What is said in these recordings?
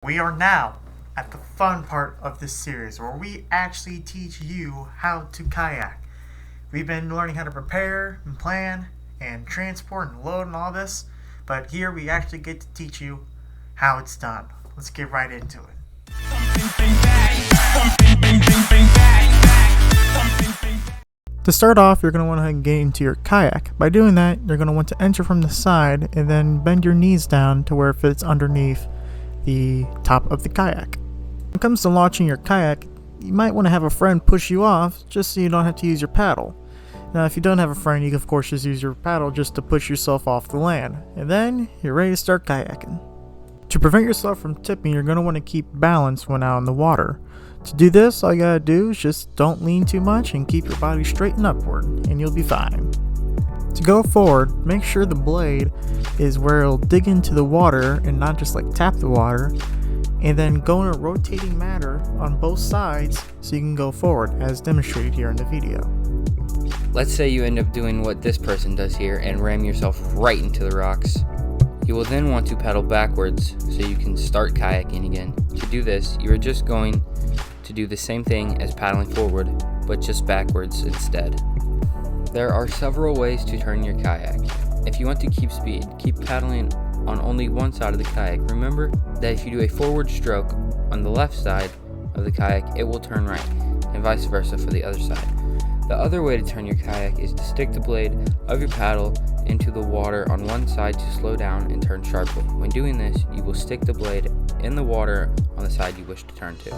We are now at the fun part of this series where we actually teach you how to kayak. We've been learning how to prepare and plan and transport and load and all this, but here we actually get to teach you how it's done. Let's get right into it. To start off, you're going to want to get into your kayak. By doing that, you're going to want to enter from the side and then bend your knees down to where it fits underneath the top of the kayak. When it comes to launching your kayak, you might want to have a friend push you off just so you don't have to use your paddle. Now, if you don't have a friend, you can of course just use your paddle just to push yourself off the land, and then you're ready to start kayaking. To prevent yourself from tipping, you're going to want to keep balance when out in the water. To do this, all you gotta do is just don't lean too much and keep your body straight and upward, and you'll be fine. To go forward, make sure the blade is where it'll dig into the water and not just like tap the water, and then go in a rotating manner on both sides so you can go forward as demonstrated here in the video. Let's say you end up doing what this person does here and ram yourself right into the rocks. You will then want to paddle backwards so you can start kayaking again. To do this, you are just going to do the same thing as paddling forward, but just backwards instead. There are several ways to turn your kayak. If you want to keep speed, keep paddling on only one side of the kayak. Remember that if you do a forward stroke on the left side of the kayak, it will turn right, and vice versa for the other side. The other way to turn your kayak is to stick the blade of your paddle into the water on one side to slow down and turn sharply. When doing this, you will stick the blade in the water on the side you wish to turn to.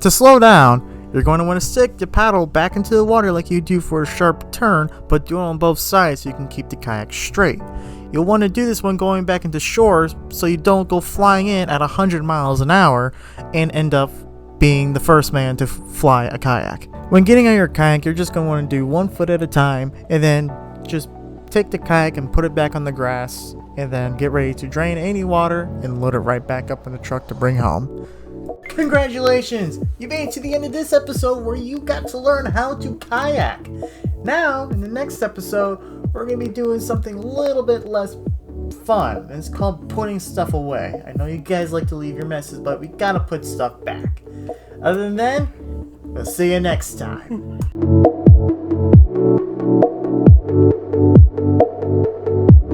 To slow down, you're going to want to stick the paddle back into the water like you do for a sharp turn, but do it on both sides so you can keep the kayak straight. You'll want to do this when going back into shore so you don't go flying in at 100 miles an hour and end up being the first man to fly a kayak. When getting on your kayak, you're just going to want to do 1 foot at a time and then just take the kayak and put it back on the grass and then get ready to drain any water and load it right back up in the truck to bring home. Congratulations! You made it to the end of this episode where you got to learn how to kayak. Now, in the next episode, we're going to be doing something a little bit less fun. It's called putting stuff away. I know you guys like to leave your messes, but we got to put stuff back. Other than that, we'll see you next time.